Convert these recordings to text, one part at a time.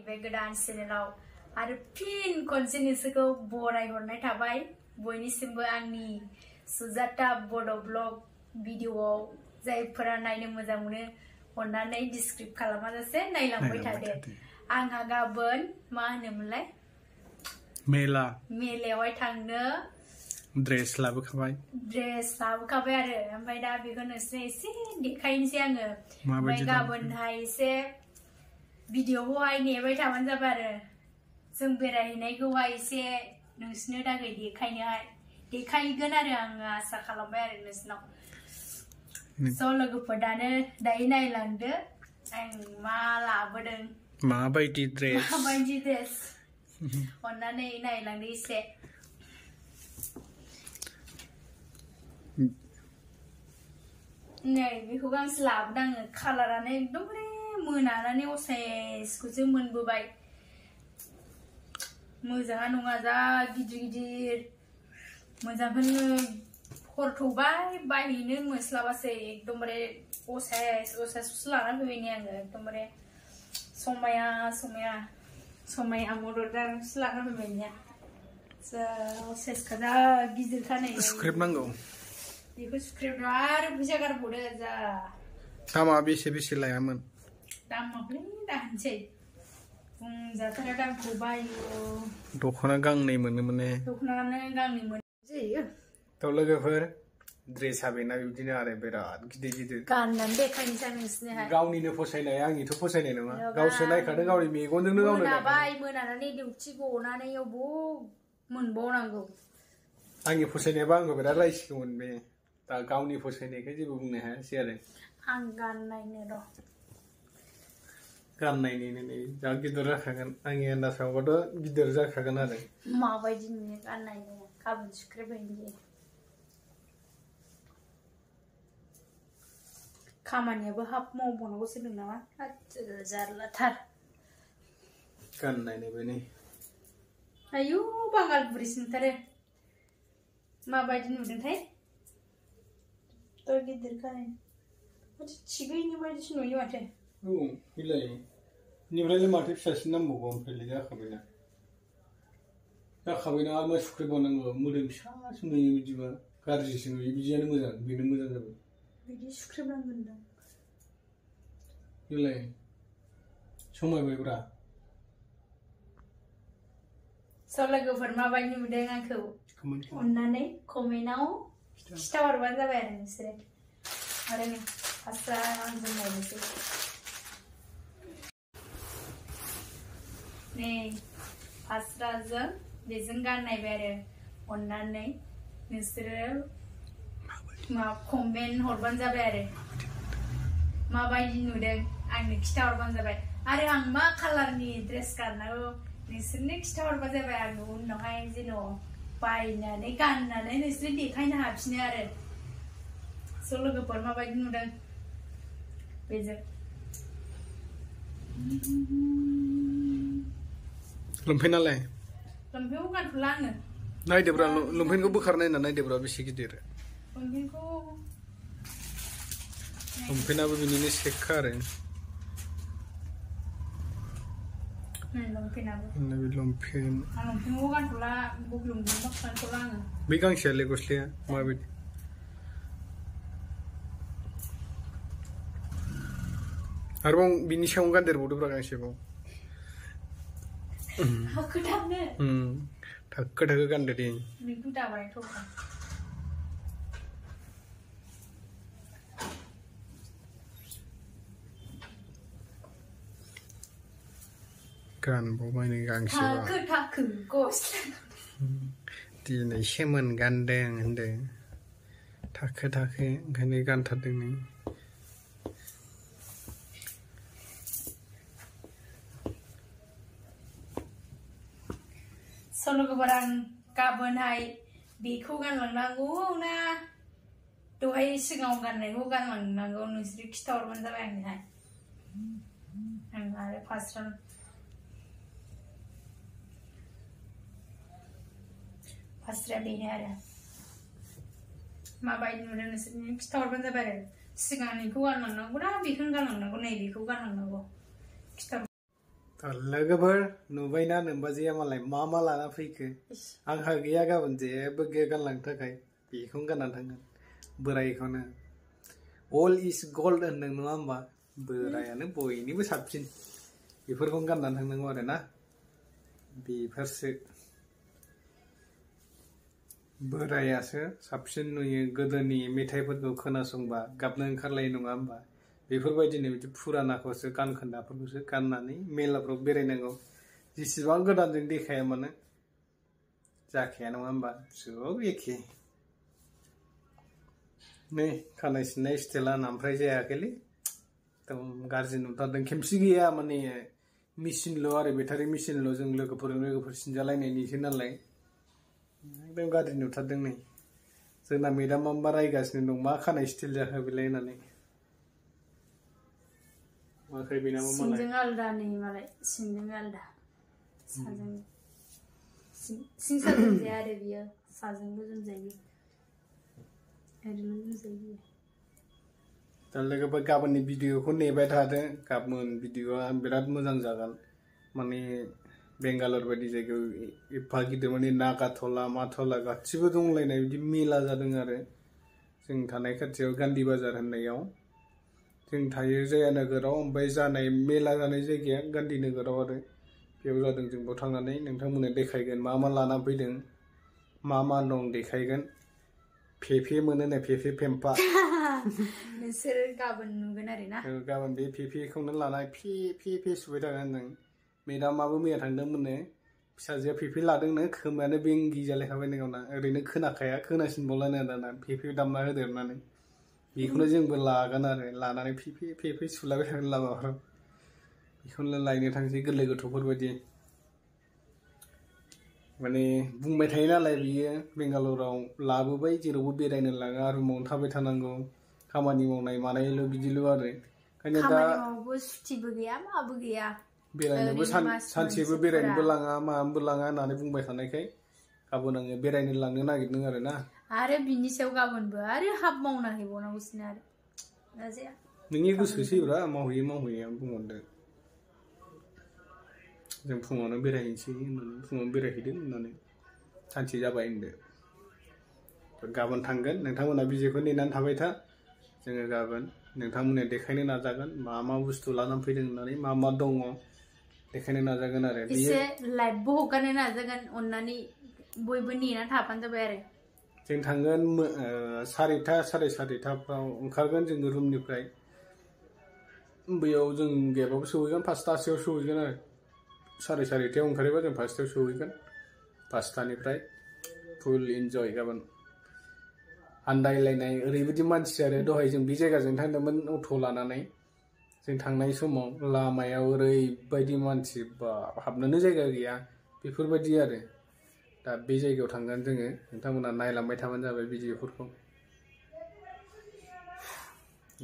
बे गोदान चेनेलाव आरो फिन खनसे नोंसोरखौ बरायहरनाय थाबाय बयनिसिमबो आंनि सुजाता बड' ब्लग भिडिअ'आव जायफोरा नायनो मोजां मोनो अन्नानै डिसक्रिप्ट खालामाजासे नायलांबाय थादो आंहा गाबोन मा होनोमोनलाय मेलायावहाय थांनो ड्रेस लाबोखाबाय आरो ओमफ्राय दा बेखौ नोंसोरनो एसे देखायनोसै आङो ओमफ्राय गाबोनहाय एसे भिडिअ'खौहाय नेबाय थाबानो जाबाय आरो जों बेरायहैनायखौहाय एसे नोंसोरनो थाखाय देखायगोन आरो आङो आसा खालामबाय आरो नोंसोरनाव स' लोगोफोर दायो नायलांदो आं मा लाबोदों माबायदि ड्रेस अन्नानै नायलांदो एसे नै बेखौ गांसे लाबोदों आङो कालारानो एकदमबारे मोनानानै असाइसखौसो मोनबोबाय मोजाङा नङा जा गिदिर मोजांखौनो हरथौबाय बायहैनो मोनस्लाबासै एकदमबारे असाइसखौसो लानानै फैबाय आङो एकदमबारे समाया मददांसो लानानै फैबाय असाइसखा जा गिदिरखा नै सुख्रेब नांगौ बेखौ सुख्रेब आरो फैसा गारबावदो जा दामा बेसे लायामोन दामाखौलै दाहोनसै बुंजाथारा दामखौ बायो दख'ना गांनै मोनोमोन ने दख'नायानो गांनै मोनजायो थ' लोगोफोर ड्रेसा बेना बिदिनो आरो बिराद गिदिर गाननानै देखायनोसै नोंसोरनोहाय गावनिनो फसायनाय आंनिथ' फसायनाय नङा गावसो नायखादों गावनि मेगनजोंनो गावनो मोनाबाय मोनानानै डिउटि गनानै अबाव मोनबावनांगौ आंनि फसायनायबा आंखौ बिराद रायसिगौमोन बे दा गावनि फसायनायखाय जेबो बुंनो हायासै आरो आं गाननायनो र' गाननायनिनो नै जा गिदिर जाखागोन आंनि आन्दाजावबाथ' गिदिर जाखागोन आरो माबायदि नुयो गाननायनो गाबोन सुख्रेबहैनोसै खामानियाबो हाफ मावबावनांगौसो दं नामा जारलाथार गाननायनोबो नै आयु बांगाल बुरिसो नुथारो माबायदि नुदोंथाय गिदिर खानाय थिगैनि बायदिसो नुयो माथो औ बेलाय बेनिफ्रायलाय माथो फिसासिन नांबावगौ ओमफ्रायलाय जाखाबायना आरो मा सुख्रेबबावनांगौ मोदोम फिसासो नुयो बिदिबा गाज्रिसो नुयो बिदियानो मोजां बेनो मोजां जाबाय बिदि सुख्रेबनांगोन दां बेलाय समायबायब्रा स' लोगोफोर माबायदि नुदों आंखौ अन्नानै कमेन्टआव खिथाहरबानो जाबाय आरो नोंसोरो आरो नै फास्रा आंजों नायनोसै नै फास्राजों बेजों गाननायबाय आरो अन्नानै नोंसोरो कमेन्ट हरबानो जाबाय आरो माबायदि नुदों आंनो खिथाहरबानो जाबाय आरो आं मा कालारनि ड्रेस गाननांगौ नोंसोरनो खिथाहरबा जाबाय आङो उनावहाय जेन' बायनानै गाननानै नोंसोर देखायनो हाफिनो आरो स' लोगोफोर माबायदि नुदों बेजों लंपेन्टआलाय लंपेन्टखौ गानथ'ला आङो नायदोब्रा लंपेन्टखौ बोखारनायना नायदोब्रा बेसे गिदिर लंपेन्टआबो बिनिनो सेकखा आरो लंपेन्टखौ गानथ'ला गानथ'ला आङो बे गांसेयालाय गस्लाया माबायदि आरोबाव बिनि सायाव गानदेरबावदोब्रा गांसेबाव थाखो गानदो दे बेखौ दाबायथ' गानबावबाय नै गांसेबा गस्ला दिनैसो मोनगानदों होनदों थाखो ओंखायनो गानथारदों नै लोगोफोर आं गाबोनहाय बेखौ गानलांनांगौ ना दहाय सिगाङाव गाननायखौ गानलांनांगौ नोंसोर खिथाहरबानो जाबाय आंनोहाय आं आरो फास्राया बेनो आरो माबायदि नुदों नोंसोर खिथाहरबानो जाबाय आरो सिगांनिखौ गानलांनांगौ ना बेखौनो गानलांनांगौ नै बेखौ गानलांनांगौ खिथा लोगोफोर नुबायना नोमबाजैया मालाय मा लाना फैखो आंहा गैया गाबोन जेबो गैया गानलांनो थाखाय बेखौनो गाननानै थांगोन बोरायखौनो अल इज गोल्ड होनदों नङा होमबा बोरायानो बयनिबो साबसिन बेफोरखौनो गाननानै थांनांगौ आरो ना बेफोरसो बोरायासो साबसिन नुयो गोदोनि मेथाइफोरखौ खोनासंबा गाबनो ओंखारलायो नङा होमबा बेफोरबायदिनो बिदि फुरानाखौसो गानखोन्दाफोरखौसो गाननानै मेलाफ्राव बेरायनांगौ जेसेबां गोदानजों देखाया मानो जाखाया नङा होमबा सब एखे नै खानाय सिननाय स्टाइला ओमफ्राय जायाखैलै एकदम गाज्रि नुथारदों खेमसे गैया माने मेचिनल' आरो बेटारि मेचिनल' जों लोगोफोर सिनजालायनायनिसो नालाय एकदम गाज्रि नुथारदों नै जोंना मेदामा मा रायगासिनो दं मा खानाय स्टाइल जाखो बेलाय होननानै माखाय बेनाबो मालाय सिंजों आलदा नै मालाय सिंजों आलदा साजों सिं साजों जाया आरो बियो साजोंल' जोमजायो ओरैनो जोमजायो दा लोगोफोर गाबोननि भिडिअखौ नेबाय थादो गाबोन भिडिअआ बिराद मोजां जागोन माने बेंगालर बायदि जायगायाव एफा गिदिर माने नागाथला माथला गासिबो दंलायनाय बिदि मेला जादों आरो जों थानाय खाथियाव गान्धी बाजार होननायाव जों थायो जाया नोगोराव ओमफ्राय जानाय मेला जानाय जायगाया गान्धी नोगोराव आरो बेयाव जादों जों बेयाव थांनानै नोंथांमोननो देखायगोन मा लाना फैदों मा दं देखायगोन फेफे मोनोनो फेफे फेम्पा नोंसोर गाबोन नुगोन आरो ना गाबोन बे फेफेखौनो लाना फे सुबाय थागोन होनदों मेदामाबो मैया थांदोंमोननो फिसाजोआ फेफे लादोंनो खोमायानो बेंगि जालायखाबाय गावना ओरैनो खोनाखाया खोनासिनबावलानो दाना फेफे दामना होदेरनानै बेखौनो जोंबो लागोन आरो लानानै फेफे सुलाबाय थागोन लामाफोराव बेखौनो लायनो थांसै गोरलै गथ'फोरबायदि माने बुंबाय थायो नालाय बियो बेंगालराव लाबोबाय जेरावबो बेरायनो लाङा रुमावनो थाबाय थानांगौ खामानि मावनाय मानायल' बिदिल' आरो ओंखायनो दा खामानि मावबो सुटिबो गैया माबो गैया बेरायनोबो सानसेबो बेरायनोबो लाङा माबो लाङा होननानै बुंबाय थानायखाय गाबोन आङो बेरायनो लांनो नागिरदों आरो ना आरो बिनि सायाव गाबोनबो आरो हाब मावना हैबावनांगौसैनो आरो जाया नोंनि गोसोसैब्रा मावहैयो बुंहरदो जों फुङावनो बेरायहैनोसै होननानै फुङावनो बेरायहैदों होननानै सानसे जाबाय होनदो गाबोन थांगोन नोंथांमोना बिजेखौ नेनानै थाबाय था जोङो गाबोन नोंथांमोननो देखायनो नाजागोन मा बुस्थु लानानै फैदों होननानै मा दङ देखायनो नाजागोन आरो एसे लाइभबो हगारनो नाजागोन अननानै बयबो नेनानै थाबानो जाबाय आरो जों थांगोन 4:30 4:30फ्राव ओंखारगोन जोङो रुमनिफ्राय बैयाव जों गेटआवबो सहैगोन 5:00 सहैगोन आरो 4:30 ओंखारोबा जों 5:00 सहैगोन 5:00निफ्राय फुल इन्जय गाबोन आन्दायलायनाय ओरैबायदि मानसि आरो दहाय जों बे जायगाजों थांदोंमोन अट' लानानै जों थांनाय समाव लामायाव ओरैबायदि मानसि बा हाबनोनो जायगा गैया बेफोरबायदि आरो दा बे जायगायाव थांगोन जोङो नोंथांमोना नायलांबाय थाबानो जाबाय भिडिअफोरखौ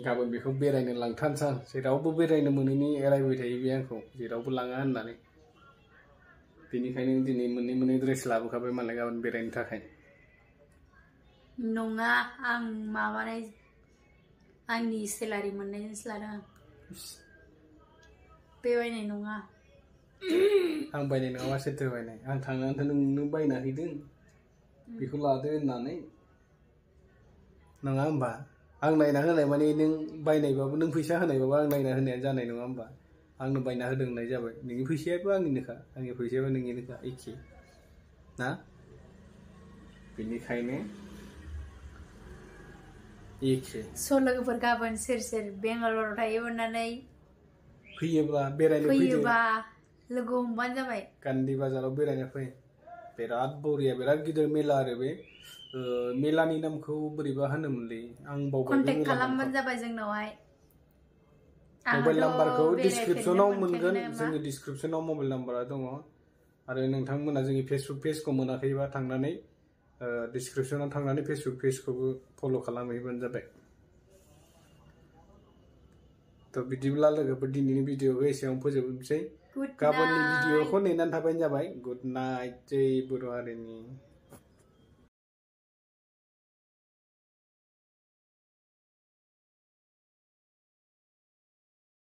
गाबोन बेखौ बेरायनो लांथारनोसै आं जेरावबो बेरायनो मोनैनि एरायबाय थायो बे आंखौ जेरावबो लाङा होननानै बेनिखायनो दिनै मोननै ड्रेस लाबोखाबाय मालाय गाबोन बेरायनो थाखाय नङा आं माबानाय आंनि सेलारि मोननायजोंसो लादों आं बे बायनाय नङा आं बायनाय नङाबा सोरथो बायनाय आं थांनानैथ' नोंनो बायना हैदों बेखौ लादो होननानै नङा होमबा आं नायना होनाय माने नों बायनायबाबो नों फैसा होनायबाबो आं नायना होनायानो जानाय नङा होमबा आंनो बायना होदों होननाय जाबाय नोंनि फैसायाबो आंनिनोखा आंनि फैसायाबो नोंनिनोखा एखे ना बेनिखायनो एखे लोगोफोर गाबोन सोर बेंगालराव थायो अननानै फैयोब्ला बेरायनो फैयोबा लोगो हमबानो जाबाय गान्धी बाजाराव बेरायनो फै बिराद बरिया बिराद गिदिर मेला आरो बे मेलानि नामखौ बोरैबा होनोमोनलै आं बावबाय कन्टेक्ट खालामबानो जाबाय जोंनावहाय मबाइल नाम्बारखौ डिसक्रिपसनाव मोनगोन जोंनि डिसक्रिपसनाव मबाइल नाम्बारा दङ आरो नोंथांमोना जोंनि फेसबुक पेजखौ मोनाखैबा थांनानै डिसक्रिपसनाव थांनानै फेसबुक पेजखौबो फल' खालामहैबानो जाबाय थ' बिदिब्ला लोगोफोर दिनैनि भिडिअखौ एसेयावनो फोजोबनोसै गाबोननि भिडिअखौ नेनानै थाबानो जाबाय गुड नाइट जै बर' हारिनि